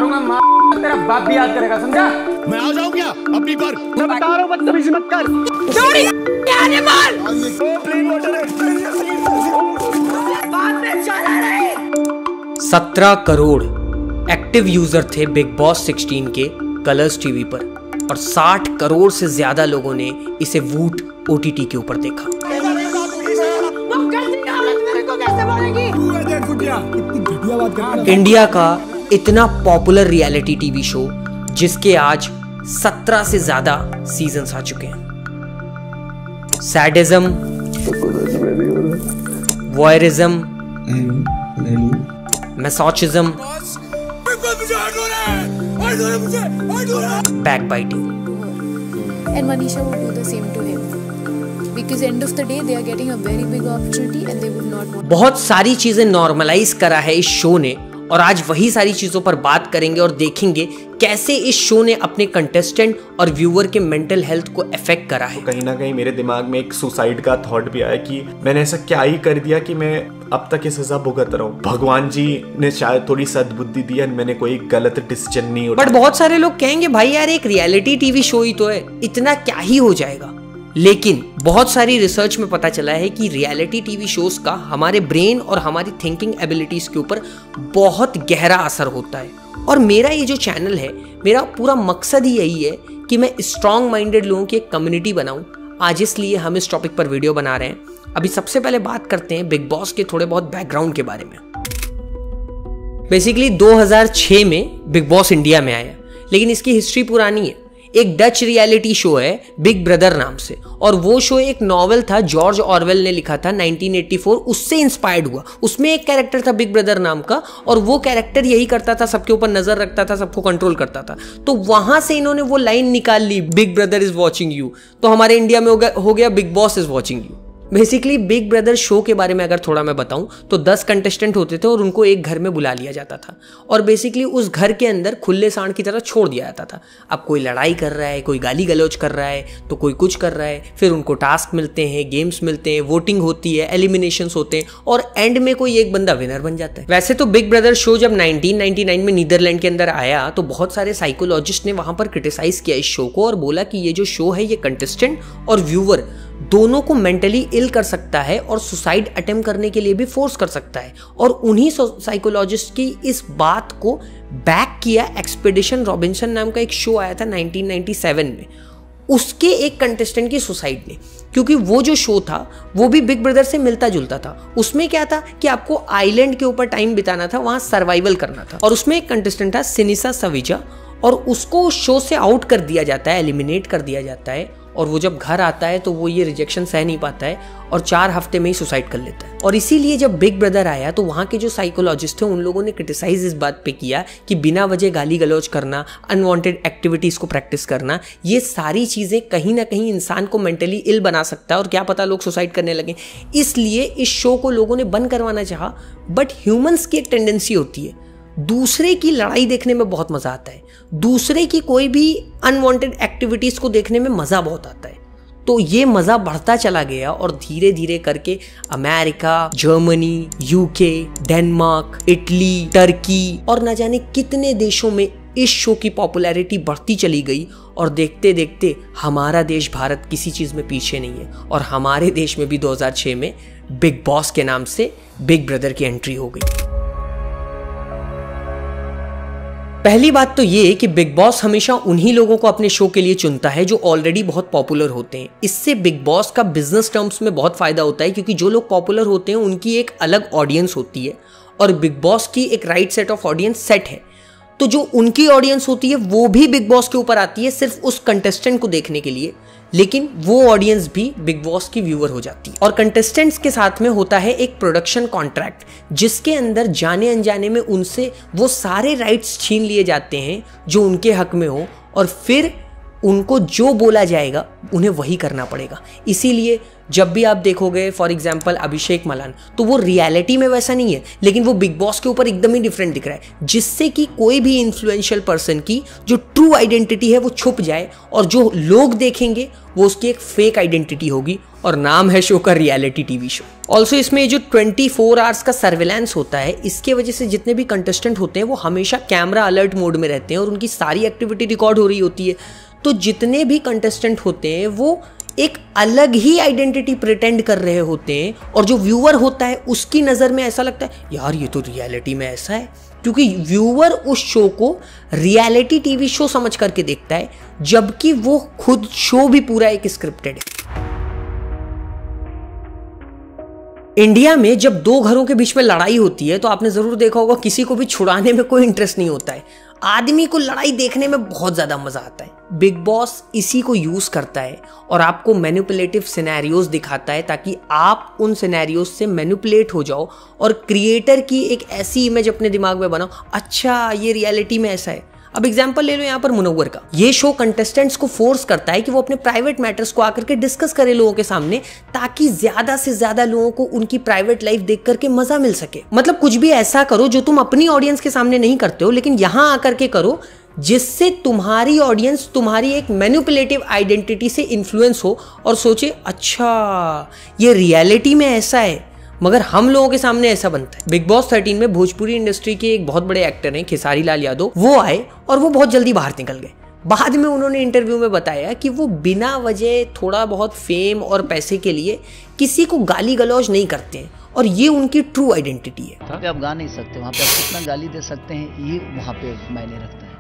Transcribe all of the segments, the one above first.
मारूंगा, तेरा बाप भी याद करेगा, समझा? मैं आ जाऊं क्या अपनी पर? मैं बता रहा हूँ, बदतमीजी मत कर। जोड़ी आने मार। प्लेन वाटर है। 17 करोड़ एक्टिव यूजर थे बिग बॉस 16 के कलर्स टीवी पर और 60 करोड़ से ज्यादा लोगों ने इसे वूट OTT के ऊपर देखा। इंडिया का इतना पॉपुलर रियलिटी टीवी शो जिसके आज 17 से ज्यादा सीजन्स आ चुके हैं। Sadism, voyeurism, masochism, backbiting. And Manisha would do the same to him. Because end of the day they are getting a very big opportunity and they would not want. बहुत सारी चीजें normalise करा है इस show ने और आज वही सारी चीजों पर बात करेंगे और देखेंगे कैसे इस शो ने अपने कंटेस्टेंट और व्यूअर के मेंटल हेल्थ को अफेक्ट करा है। कहीं ना कहीं मेरे दिमाग में एक सुसाइड का थॉट भी आया कि मैंने ऐसा क्या ही कर दिया कि मैं अब तक ये सजा भुगत रहा हूँ। भगवान जी ने शायद थोड़ी सद्बुद्धि दी और मैंने कोई गलत डिसीजन नहीं उठाया। बट बहुत सारे लोग कहेंगे भाई यार एक रियलिटी टीवी शो ही तो है, इतना क्या ही हो जाएगा। लेकिन बहुत सारी रिसर्च में पता चला है कि रियलिटी टीवी शोज का हमारे ब्रेन और हमारी थिंकिंग एबिलिटीज के ऊपर बहुत गहरा असर होता है। और मेरा ये जो चैनल है, मेरा पूरा मकसद ही यही है कि मैं स्ट्रॉन्ग माइंडेड लोगों की एक कम्युनिटी बनाऊं। आज इसलिए हम इस टॉपिक पर वीडियो बना रहे हैं। अभी सबसे पहले बात करते हैं बिग बॉस के थोड़े बहुत बैकग्राउंड के बारे में। बेसिकली 2006 में बिग बॉस इंडिया में आया, लेकिन इसकी हिस्ट्री पुरानी है। एक डच रियलिटी शो है बिग ब्रदर नाम से, और वो शो एक नॉवेल था जॉर्ज ऑरवेल ने लिखा था 1984, उससे इंस्पायर्ड हुआ। उसमें एक कैरेक्टर था बिग ब्रदर नाम का और वो कैरेक्टर यही करता था, सबके ऊपर नजर रखता था, सबको कंट्रोल करता था। तो वहां से इन्होंने वो लाइन निकाल ली, big brother is watching you. तो हमारे इंडिया में हो गया Bigg Boss is watching you. Basically Big Brother show के बारे में अगर थोड़ा मैं बताऊं तो 10 कंटेस्टेंट होते थे और उनको एक घर में बुला लिया जाता था और बेसिकली उस घर के अंदर खुले सांड की तरह छोड़ दिया जाता था। अब कोई लड़ाई कर रहा है, कोई गाली गलौज कर रहा है, तो कोई कुछ कर रहा है, फिर उनको टास्क मिलते हैं, गेम्स मिलते हैं, वोटिंग होती है, एलिमिनेशंस होते हैं और एंड में कोई एक बंदा विनर बन जाता है। वैसे तो बिग ब्रदर शो जब 1999 में नीदरलैंड के अंदर आया तो बहुत सारे साइकोलॉजिस्ट ने वहां पर क्रिटिसाइज किया इस शो को और बोला कि ये जो शो है ये कंटेस्टेंट और व्यूअर दोनों को मेंटली इल कर सकता है और सुसाइड अटेम्प्ट करने के लिए भी फोर्स कर सकता है। और उन्हीं साइकोलॉजिस्ट की इस बात को बैक किया एक्सपीडिशन रॉबिन्सन नाम का एक शो आया था 1997 में, उसके एक कंटेस्टेंट की सुसाइड ने। क्योंकि वो जो शो था वो भी बिग ब्रदर से मिलता जुलता था। उसमें क्या था कि आपको आइलैंड के ऊपर टाइम बिताना था, वहां सर्वाइवल करना था। और उसमें एक कंटेस्टेंट था सिनिसा सविजा और उसको उस शो से आउट कर दिया जाता है, एलिमिनेट कर दिया जाता है। और वो जब घर आता है तो वो ये रिजेक्शन सह नहीं पाता है और 4 हफ्ते में ही सुसाइड कर लेता है। और इसीलिए जब बिग ब्रदर आया तो वहाँ के जो साइकोलॉजिस्ट थे उन लोगों ने क्रिटिसाइज इस बात पे किया कि बिना वजह गाली गलौज करना, अनवांटेड एक्टिविटीज़ को प्रैक्टिस करना, ये सारी चीज़ें कहीं ना कहीं इंसान को मेंटली इल बना सकता है और क्या पता लोग सुसाइड करने लगे। इसलिए इस शो को लोगों ने बंद करवाना चाहा। बट ह्यूमंस की एक टेंडेंसी होती है, दूसरे की लड़ाई देखने में बहुत मजा आता है, दूसरे की कोई भी अनवांटेड एक्टिविटीज को देखने में मजा बहुत आता है। तो ये मजा बढ़ता चला गया और धीरे धीरे करके America, Germany, UK, Denmark, Italy, Turkey और न जाने कितने देशों में इस शो की पॉपुलैरिटी बढ़ती चली गई। और देखते देखते हमारा देश भारत किसी चीज में पीछे नहीं है और हमारे देश में भी 2006 में बिग बॉस के नाम से बिग ब्रदर की एंट्री हो गई। पहली बात तो ये कि बिग बॉस हमेशा उन्हीं लोगों को अपने शो के लिए चुनता है जो ऑलरेडी बहुत पॉपुलर होते हैं। इससे बिग बॉस का बिजनेस टर्म्स में बहुत फायदा होता है क्योंकि जो लोग पॉपुलर होते हैं उनकी एक अलग ऑडियंस होती है और बिग बॉस की एक right set of audience set है। तो जो उनकी ऑडियंस होती है वो भी बिग बॉस के ऊपर आती है सिर्फ उस कंटेस्टेंट को देखने के लिए, लेकिन वो ऑडियंस भी बिग बॉस की व्यूअर हो जाती है। और कंटेस्टेंट्स के साथ में होता है एक प्रोडक्शन कॉन्ट्रैक्ट जिसके अंदर जाने अनजाने में उनसे वो सारे राइट्स छीन लिए जाते हैं जो उनके हक में हो और फिर उनको जो बोला जाएगा उन्हें वही करना पड़ेगा। इसीलिए जब भी आप देखोगे फॉर एग्जाम्पल अभिषेक मलान, तो वो रियलिटी में वैसा नहीं है, लेकिन वो बिग बॉस के ऊपर एकदम ही डिफरेंट दिख रहा है, जिससे कि कोई भी इन्फ्लुएंशियल पर्सन की जो ट्रू आइडेंटिटी है वो छुप जाए और जो लोग देखेंगे वो उसकी एक फेक आइडेंटिटी होगी, और नाम है शो का रियलिटी टीवी शो। ऑल्सो इसमें जो 24 आवर्स का सर्विलांस होता है, इसके वजह से जितने भी कंटेस्टेंट होते हैं वो हमेशा कैमरा अलर्ट मोड में रहते हैं और उनकी सारी एक्टिविटी रिकॉर्ड हो रही होती है। तो जितने भी कंटेस्टेंट होते हैं वो एक अलग ही आइडेंटिटी प्रिटेंड कर रहे होते हैं, और जो व्यूअर होता है उसकी नज़र में ऐसा लगता है यार ये तो रियलिटी में ऐसा है, क्योंकि व्यूअर उस शो को रियलिटी टीवी शो समझ करके देखता है, जबकि वो खुद शो भी पूरा एक स्क्रिप्टेड है। इंडिया में जब दो घरों के बीच में लड़ाई होती है तो आपने जरूर देखा होगा किसी को भी छुड़ाने में कोई इंटरेस्ट नहीं होता है, आदमी को लड़ाई देखने में बहुत ज्यादा मजा आता है। बिग बॉस इसी को यूज करता है और आपको मैनिपुलेटिव सिनेरियोज दिखाता है ताकि आप उन सिनेरियोज से मैनिपुलेट हो जाओ और क्रिएटर की एक ऐसी इमेज अपने दिमाग में बनाओ, अच्छा ये रियलिटी में ऐसा है। अब एग्जांपल ले लो यहाँ पर मुनव्वर का। ये शो कंटेस्टेंट्स को फोर्स करता है कि वो अपने प्राइवेट मैटर्स को आकर के डिस्कस करें लोगों के सामने, ताकि ज्यादा से ज्यादा लोगों को उनकी प्राइवेट लाइफ देख करके मजा मिल सके। मतलब कुछ भी ऐसा करो जो तुम अपनी ऑडियंस के सामने नहीं करते हो, लेकिन यहां आकर के करो जिससे तुम्हारी ऑडियंस तुम्हारी एक मैनिपुलेटिव आइडेंटिटी से इन्फ्लुएंस हो और सोचे अच्छा ये रियलिटी में ऐसा है, मगर हम लोगों के सामने ऐसा बनता है। बिग बॉस 13 में भोजपुरी इंडस्ट्री के एक बहुत बड़े एक्टर हैं खेसारी लाल यादव, वो आए और वो बहुत जल्दी बाहर निकल गए। बाद में उन्होंने इंटरव्यू में बताया कि वो बिना वजह थोड़ा बहुत फेम और पैसे के लिए किसी को गाली गलौज नहीं करते हैं, और ये उनकी ट्रू आइडेंटिटी है। वहाँ पे आप गा नहीं सकते, वहाँ पे आप कितना गाली दे सकते हैं ये वहाँ पे मायने रखता है।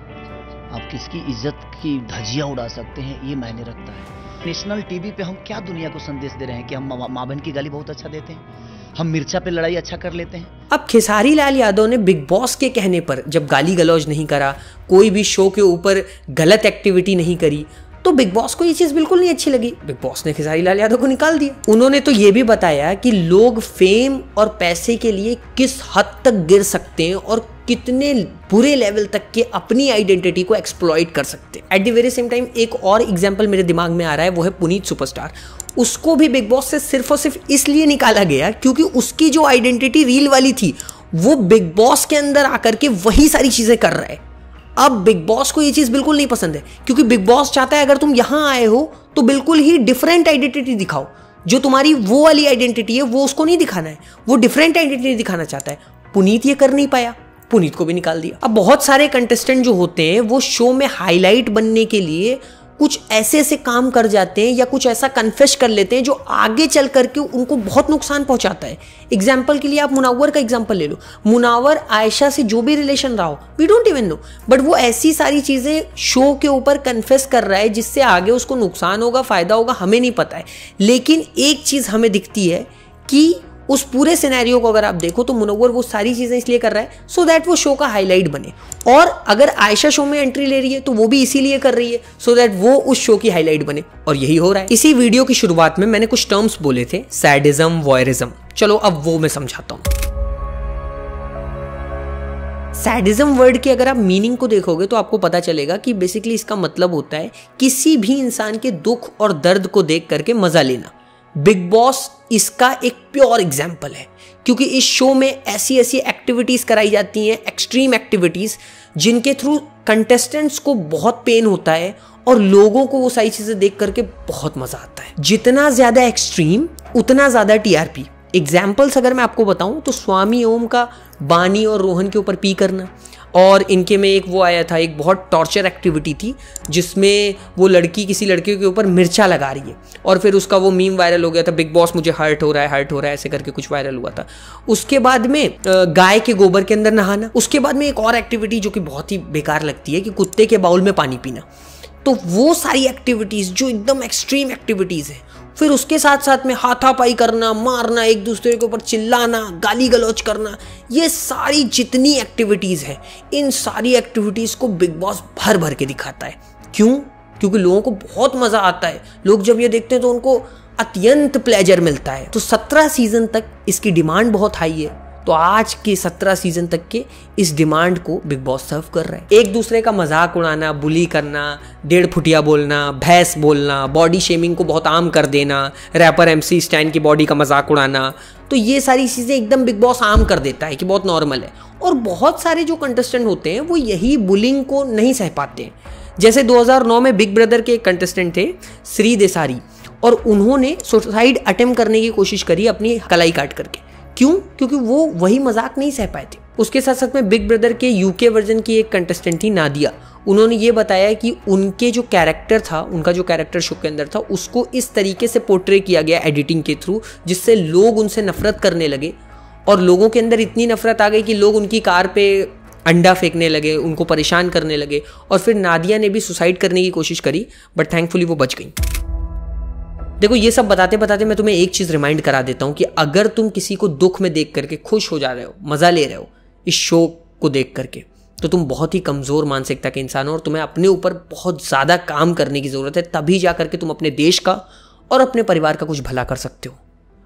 आप किसकी इज्जत की धज्जियाँ उड़ा सकते हैं ये मायने रखता है। नेशनल टीवी पे हम क्या दुनिया को संदेश दे रहे हैं कि हम माँ बहन की गाली बहुत अच्छा देते हैं, हम मिर्चा पे लड़ाई अच्छा कर लेते हैं। अब खेसारी लाल यादव ने बिग बॉस के कहने पर जब गाली गलौज नहीं करा, कोई भी शो के ऊपर गलत एक्टिविटी नहीं करी, तो बिग बॉस को ये चीज बिल्कुल नहीं अच्छी लगी। बिग बॉस ने खेसारी लाल यादव को निकाल दिया। उन्होंने तो ये भी बताया कि लोग फेम और पैसे के लिए किस हद तक गिर सकते हैं और कितने बुरे लेवल तक के अपनी आइडेंटिटी को एक्सप्लॉइट कर सकते हैं। At the very same time एक और एग्जांपल मेरे दिमाग में आ रहा है, वो है पुनीत सुपरस्टार। उसको भी बिग बॉस से सिर्फ और सिर्फ इसलिए निकाला गया क्योंकि उसकी जो आइडेंटिटी रील वाली थी वो बिग बॉस के अंदर आकर के वही सारी चीजें कर रहा है। अब बिग बॉस को ये चीज बिल्कुल नहीं पसंद है, क्योंकि बिग बॉस चाहता है अगर तुम यहां आए हो तो बिल्कुल ही डिफरेंट आइडेंटिटी दिखाओ, जो तुम्हारी वो वाली आइडेंटिटी है वो उसको नहीं दिखाना है, वो डिफरेंट आइडेंटिटी दिखाना चाहता है। पुनीत ये कर नहीं पाया, पुनीत को भी निकाल दिया। अब बहुत सारे कंटेस्टेंट जो होते हैं वो शो में हाईलाइट बनने के लिए कुछ ऐसे ऐसे काम कर जाते हैं या कुछ ऐसा कन्फेस कर लेते हैं जो आगे चल करके उनको बहुत नुकसान पहुंचाता है। एग्जाम्पल के लिए आप मुनव्वर का एग्जाम्पल ले लो। मुनव्वर आयशा से जो भी रिलेशन रहा हो, we don't even know, but वो ऐसी सारी चीजें शो के ऊपर कन्फेस कर रहा है जिससे आगे उसको नुकसान होगा फायदा होगा हमें नहीं पता है। लेकिन एक चीज हमें दिखती है कि उस पूरे सिनेरियो को अगर आप देखो तो मुनव्वर वो सारी चीजें इसलिए कर रहा है सो दैट वो शो का हाईलाइट बने, और अगर आयशा शो में एंट्री ले रही है तो वो भी इसीलिए कर रही है सो दैट वो उस शो की हाईलाइट बने, और यही हो रहा है। इसी वीडियो की शुरुआत में मैंने कुछ टर्म्स बोले थे, सैडिज्म, वॉयरिज्म। चलो अब वो मैं समझाता हूं। सैडिज्म वर्ड की अगर आप मीनिंग को देखोगे तो आपको पता चलेगा कि बेसिकली इसका मतलब होता है किसी भी इंसान के दुख और दर्द को देख करके मजा लेना। बिग बॉस इसका एक प्योर एग्जाम्पल है, क्योंकि इस शो में ऐसी ऐसी एक्टिविटीज कराई जाती हैं, एक्सट्रीम एक्टिविटीज, जिनके थ्रू कंटेस्टेंट्स को बहुत पेन होता है और लोगों को वो सारी चीजें देख करके बहुत मजा आता है। जितना ज्यादा एक्सट्रीम उतना ज्यादा टीआरपी। एग्जाम्पल्स अगर मैं आपको बताऊं तो स्वामी ओम का बानी और रोहन के ऊपर पी करना, और इनके में एक वो आया था, एक बहुत टॉर्चर एक्टिविटी थी जिसमें वो लड़की किसी लड़के के ऊपर मिर्चा लगा रही है और फिर उसका वो मीम वायरल हो गया था, बिग बॉस मुझे हर्ट हो रहा है ऐसे करके कुछ वायरल हुआ था। उसके बाद में गाय के गोबर के अंदर नहाना। उसके बाद में एक और एक्टिविटी जो कि बहुत ही बेकार लगती है कि कुत्ते के बाउल में पानी पीना। तो वो सारी एक्टिविटीज जो एकदम एक्सट्रीम एक्टिविटीज है, फिर उसके साथ साथ में हाथापाई करना, मारना, एक दूसरे के ऊपर चिल्लाना, गाली गलौज करना, ये सारी जितनी एक्टिविटीज हैं, इन सारी एक्टिविटीज को बिग बॉस भर भर के दिखाता है। क्यों? क्योंकि लोगों को बहुत मजा आता है। लोग जब ये देखते हैं तो उनको अत्यंत प्लेजर मिलता है। तो 17 सीजन तक इसकी डिमांड बहुत हाई है। तो आज के 17 सीजन तक के इस डिमांड को बिग बॉस सर्व कर रहा है। एक दूसरे का मजाक उड़ाना, बुली करना, 1.5 फुटिया बोलना, भैंस बोलना, बॉडी शेमिंग को बहुत आम कर देना, रैपर MC स्टैन की बॉडी का मजाक उड़ाना, तो ये सारी चीज़ें एकदम बिग बॉस आम कर देता है कि बहुत नॉर्मल है। और बहुत सारे जो कंटेस्टेंट होते हैं वो यही बुलिंग को नहीं सह पाते हैं। जैसे 2009 में बिग ब्रदर के एक कंटेस्टेंट थे श्री देसारी, और उन्होंने सुसाइड अटेम्प्ट करने की कोशिश करी अपनी कलाई काट करके। क्यों? क्योंकि वो वही मजाक नहीं सह पाए थे। उसके साथ साथ में बिग ब्रदर के UK वर्जन की एक कंटेस्टेंट थी नादिया। उन्होंने ये बताया कि उनके जो कैरेक्टर था, उनका जो कैरेक्टर शो के अंदर था, उसको इस तरीके से पोर्ट्रे किया गया एडिटिंग के थ्रू, जिससे लोग उनसे नफरत करने लगे और लोगों के अंदर इतनी नफरत आ गई कि लोग उनकी कार पे अंडा फेंकने लगे, उनको परेशान करने लगे। और फिर नादिया ने भी सुसाइड करने की कोशिश करी, बट थैंकफुली वो बच गई। देखो, ये सब बताते बताते मैं तुम्हें एक चीज रिमाइंड करा देता हूं कि अगर तुम किसी को दुख में देख करके खुश हो जा रहे हो, मजा ले रहे हो इस शो को देख करके, तो तुम बहुत ही कमजोर मानसिकता के इंसान हो और तुम्हें अपने ऊपर बहुत ज्यादा काम करने की जरूरत है। तभी जा करके तुम अपने देश का और अपने परिवार का कुछ भला कर सकते हो।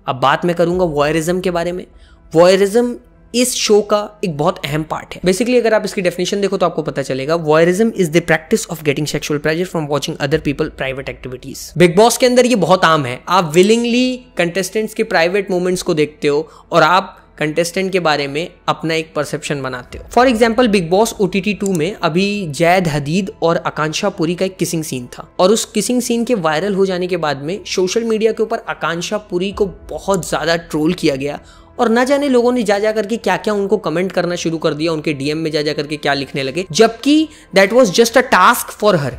अब बात मैं करूंगा वॉयरिज्म के बारे में। वॉयरिज्म इस शो का एक बहुत अहम पार्ट है। बेसिकली अगर आप इसकी डेफिनेशन देखो तो आपको पता चलेगा, voyeurism is the practice of getting sexual pleasure from watching other people private activities. Big boss के अंदर ये बहुत आम है। आप विलिंगली कंटेस्टेंट्स के प्राइवेट मोमेंट्स को देखते हो और आप कंटेस्टेंट के बारे में अपना एक परसेप्शन बनाते हो। For example, big boss OTT 2 में अभी जैद हदीद और आकांक्षा पुरी का एक किसिंग सीन था, और उस किसिंग सीन के वायरल हो जाने के बाद में सोशल मीडिया के ऊपर आकांक्षा पुरी को बहुत ज्यादा ट्रोल किया गया। और ना जाने लोगों ने जा करके क्या क्या उनको कमेंट करना शुरू कर दिया, उनके DM में जा करके क्या लिखने लगे, जबकि that was just a task for her.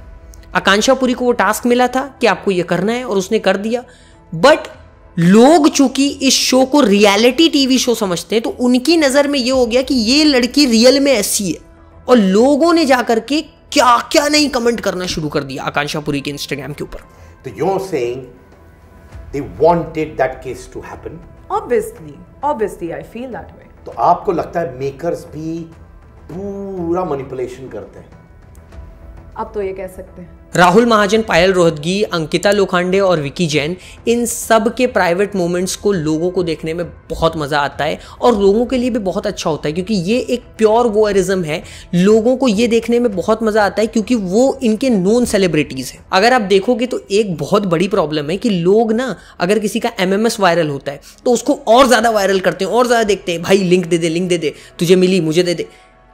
Akanksha Puri को वो टास्क मिला था कि आपको ये करना है और उसने कर दिया। बट लोग चूंकि इस शो को रियलिटी TV शो समझते हैं, तो उनकी नजर में ये हो गया कि ये लड़की रियल में ऐसी है, और लोगों ने जाकर के क्या क्या नहीं कमेंट करना शुरू कर दिया आकांक्षा पुरी के इंस्टाग्राम के ऊपर। तो you're saying they wanted that case to happen? Obviously, I feel that way. तो आपको लगता है मेकर्स भी पूरा मैनिपुलेशन करते हैं? अब तो ये कह सकते हैं। राहुल महाजन, पायल रोहतगी, अंकिता लोखंडे और विकी जैन, इन सब के प्राइवेट मोमेंट्स को लोगों को देखने में बहुत मजा आता है और लोगों के लिए भी बहुत अच्छा होता है, क्योंकि ये एक प्योर वॉयरिज्म है। लोगों को ये देखने में बहुत मजा आता है क्योंकि वो इनके नोन सेलिब्रिटीज हैं। अगर आप देखोगे तो एक बहुत बड़ी प्रॉब्लम है कि लोग ना, अगर किसी का MMS वायरल होता है तो उसको और ज्यादा वायरल करते हैं, और ज्यादा देखते हैं, भाई लिंक दे दे, तुझे मिली मुझे दे दे।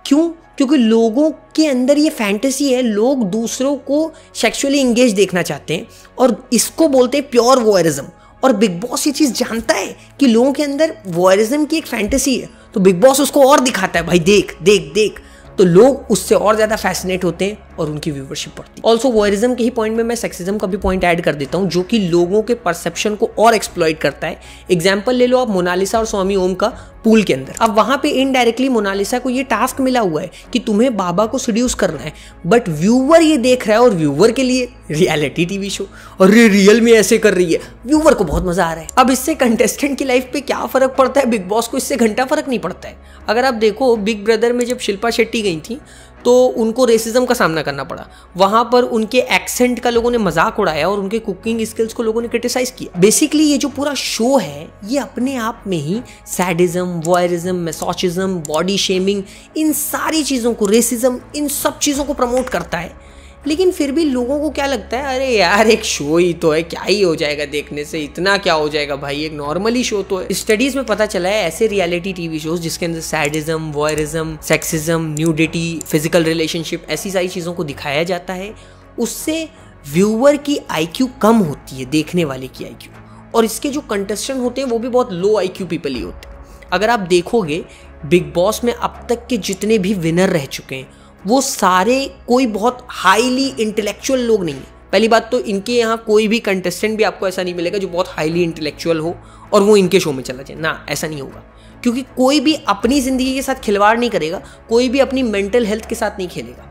क्यों? क्योंकि लोगों के अंदर ये फैंटेसी है, लोग दूसरों को सेक्सुअली एंगेज देखना चाहते हैं, और इसको बोलते हैं प्योर वॉयरिज्म। और बिग बॉस ये चीज जानता है कि लोगों के अंदर वॉयरिज्म की एक फैंटेसी है, तो बिग बॉस उसको और दिखाता है, भाई देख देख देख, तो लोग उससे और ज्यादा फैसिनेट होते हैं और उनकी व्यूवरशिप बढ़ती है। ऑल्सो वॉयरिज्म के ही पॉइंट में मैं सेक्सिज्म का भी पॉइंट ऐड कर देता हूं, जो कि लोगों के परसेप्शन को और एक्सप्लॉइट करता है। एग्जाम्पल ले लो आप मोनालिसा और स्वामी ओम का पूल के अंदर। अब वहां पे इनडायरेक्टली मोनालिसा को ये टास्क मिला हुआ है कि तुम्हें बाबा को सीड्यूस करना है, बट व्यूअर ये देख रहा है और व्यूअर के लिए रियलिटी TV शो, और ये रियल में ऐसे कर रही है, व्यूअर को बहुत मजा आ रहा है। अब इससे कंटेस्टेंट की लाइफ पे क्या फर्क पड़ता है, बिग बॉस को इससे घंटा फर्क नहीं पड़ता है। अगर आप देखो बिग ब्रदर में जब शिल्पा शेट्टी गई थी तो उनको रेसिज्म का सामना करना पड़ा। वहां पर उनके एक्सेंट का लोगों ने मजाक उड़ाया और उनके कुकिंग स्किल्स को लोगों ने क्रिटिसाइज किया। बेसिकली ये जो पूरा शो है ये अपने आप में ही sadism, voyeurism, masochism, body shaming, इन सारी चीज़ों को, रेसिज्म, इन सब चीज़ों को प्रमोट करता है। लेकिन फिर भी लोगों को क्या लगता है, अरे यार एक शो ही तो है, क्या ही हो जाएगा देखने से, इतना क्या हो जाएगा भाई, एक नॉर्मली शो तो है। स्टडीज में पता चला है ऐसे रियलिटी TV शोज जिसके अंदर sadism, voyeurism, sexism, nudity, physical relationship, ऐसी सारी चीज़ों को दिखाया जाता है, उससे व्यूअर की IQ कम होती है, देखने वाले की IQ, और इसके जो कंटेस्टेंट होते हैं वो भी बहुत लो IQ पीपल ही होते हैं। अगर आप देखोगे बिग बॉस में अब तक के जितने भी विनर रह चुके हैं वो सारे कोई बहुत हाईली इंटेलेक्चुअल लोग नहीं है। पहली बात तो इनके यहाँ कोई भी कंटेस्टेंट भी आपको ऐसा नहीं मिलेगा जो बहुत हाईली इंटेलेक्चुअल हो और वो इनके शो में चला जाए, ना, ऐसा नहीं होगा। क्योंकि कोई भी अपनी ज़िंदगी के साथ खिलवाड़ नहीं करेगा, कोई भी अपनी मेंटल हेल्थ के साथ नहीं खेलेगा।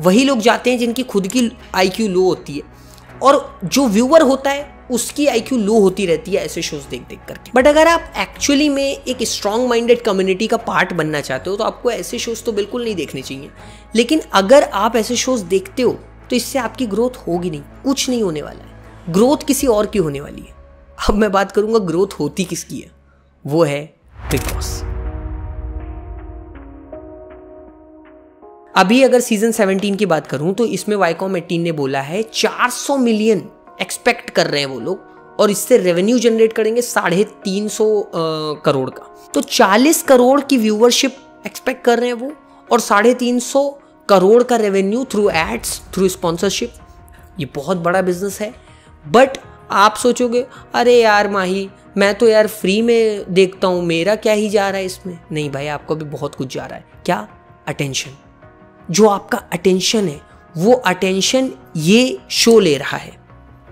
वही लोग जाते हैं जिनकी खुद की IQ लो होती है, और जो व्यूअर होता है उसकी IQ लो होती रहती है ऐसे शोज देख देख करके। बट अगर आप एक्चुअली में एक स्ट्रॉन्ग माइंडेड कम्युनिटी का पार्ट बनना चाहते हो तो आपको ऐसे शोज तो बिल्कुल नहीं देखने चाहिए। लेकिन अगर आप ऐसे शोज देखते हो तो इससे आपकी ग्रोथ होगी नहीं, कुछ नहीं होने वाला है, ग्रोथ किसी और की होने वाली है। अब मैं बात करूंगा ग्रोथ होती किसकी है, वो है बिग बॉस। अभी अगर सीजन 17 की बात करूं तो इसमें वाईकॉम 18 ने बोला है 400 मिलियन एक्सपेक्ट कर रहे हैं वो लोग, और इससे रेवेन्यू जनरेट करेंगे 350 करोड़ का। तो 40 करोड़ की व्यूअरशिप एक्सपेक्ट कर रहे हैं वो, और 350 करोड़ का revenue through ads, through sponsorship. ये बहुत बड़ा बिजनेस है। बट आप सोचोगे अरे यार माही, मैं तो यार फ्री में देखता हूँ, मेरा क्या ही जा रहा है इसमें। नहीं भाई, आपको भी बहुत कुछ जा रहा है। क्या? अटेंशन। जो आपका अटेंशन है, वो अटेंशन ये शो ले रहा है,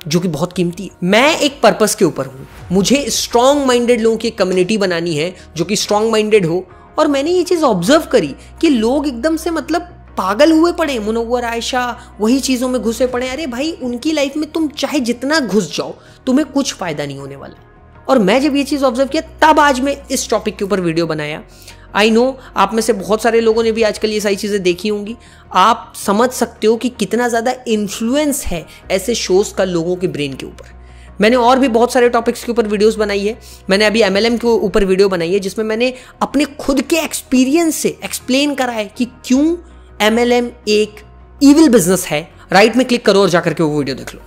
जो कि बहुत कीमती है। मैं एक पर्पस के ऊपर हूँ, मुझे स्ट्रॉन्ग माइंडेड लोगों की कम्युनिटी बनानी है जो कि स्ट्रॉन्ग माइंडेड हो। और मैंने ये चीज़ ऑब्जर्व करी कि लोग एकदम से मतलब पागल हुए पड़े, मुनव्वर, आयशा, वही चीज़ों में घुसे पड़े। अरे भाई, उनकी लाइफ में तुम चाहे जितना घुस जाओ, तुम्हें कुछ फ़ायदा नहीं होने वाला। और मैं जब ये चीज़ ऑब्जर्व किया, तब आज मैं इस टॉपिक के ऊपर वीडियो बनाया। आई नो आप में से बहुत सारे लोगों ने भी आजकल ये सारी चीज़ें देखी होंगी। आप समझ सकते हो कि कितना ज़्यादा इन्फ्लुएंस है ऐसे शोज़ का लोगों के ब्रेन के ऊपर। मैंने और भी बहुत सारे टॉपिक्स के ऊपर वीडियोस बनाई है। मैंने अभी MLM के ऊपर वीडियो बनाई है, जिसमें मैंने अपने खुद के एक्सपीरियंस से एक्सप्लेन करा है कि क्यों MLM एक इविल बिजनेस है। राइट में क्लिक करो और जाकर के वो वीडियो देख लो।